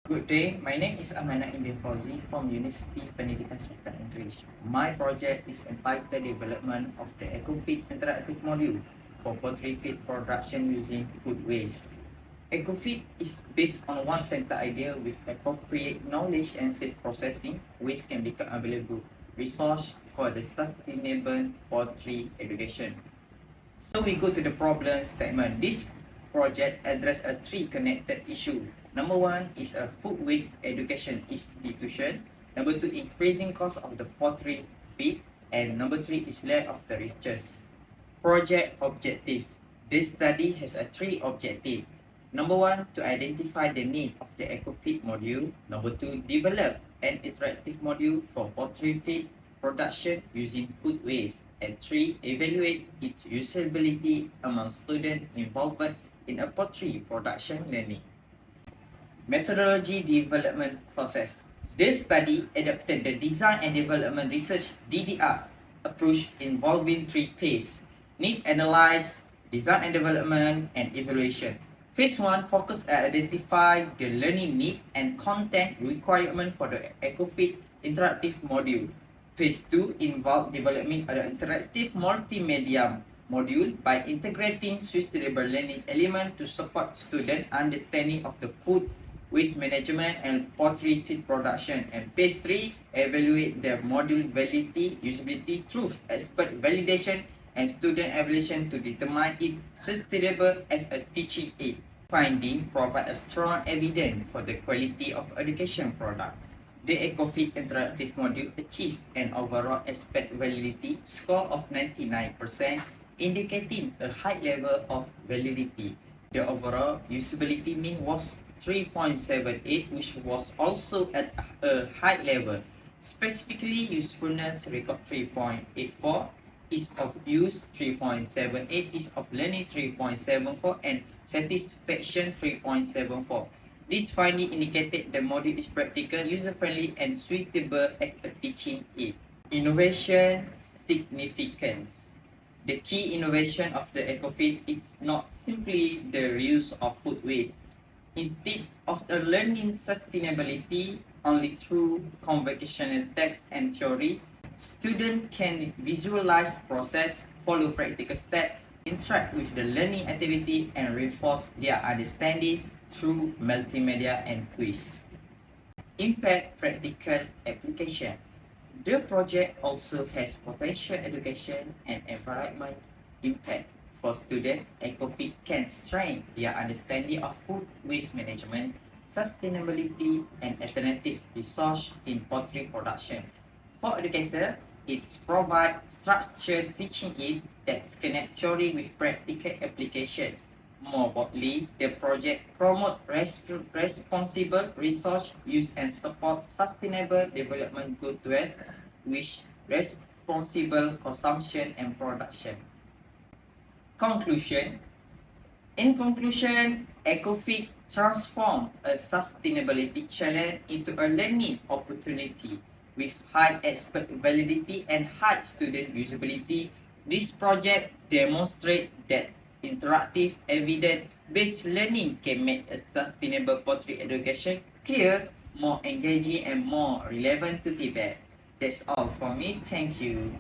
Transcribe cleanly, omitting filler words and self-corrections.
Good day, my name is Amana Ibn Fauzi from University Pendidikan Sultan English. My project is entitled Development of the EcoFeed Interactive Module for Poultry Feed Production using Food Waste. EcoFeed is based on one center idea with appropriate knowledge and safe processing. Waste can become available resource for the sustainable poultry education. So we go to the problem statement. This project address a three connected issue. Number one is a food waste education institution. Number two, increasing cost of the poultry feed. And number three is lack of the riches. Project objective. This study has a three objective. Number one, to identify the need of the EcoFeed module. Number two, develop an interactive module for poultry feed production using food waste. And three, evaluate its usability among students involved in a poultry production learning. Methodology development process. This study adopted the design and development research DDR approach involving three phases: need analyze, design and development, and evaluation. Phase 1 focus on identify the learning need and content requirement for the EcoFeed interactive module. Phase 2 involved development of the interactive multimedia module by integrating sustainable learning element to support student understanding of the food waste management and poultry feed production. And phase 3 evaluate the module validity, usability, truth, expert validation, and student evaluation to determine it sustainable as a teaching aid. Finding provide a strong evidence for the quality of education product. The EcoFeed interactive module achieved an overall expert validity score of 99%, indicating a high level of validity. The overall usability mean was 3.78, which was also at a high level. Specifically, usefulness record 3.84, ease of use 3.78, ease of learning 3.74, and satisfaction 3.74. This finding indicated the module is practical, user-friendly, and suitable as a teaching aid. Innovation significance. The key innovation of the EcoFeed is not simply the reuse of food waste. Instead of learning sustainability only through conventional text and theory, students can visualize process, follow practical steps, interact with the learning activity, and reinforce their understanding through multimedia and quiz. Impact practical application. The project also has potential education and environment impact. For students, EcoFeed can strengthen their understanding of food waste management, sustainability, and alternative resource in poultry production. For educators, it provides structured teaching aid that connect theory with practical application. More broadly, the project promotes responsible resource use and support sustainable development goals with responsible consumption and production. Conclusion. In conclusion, EcoFeed transforms a sustainability challenge into a learning opportunity with high expert validity and high student usability. This project demonstrates that interactive, evidence-based learning can make a sustainable poultry education clear, more engaging, and more relevant to Tibet. That's all from me. Thank you.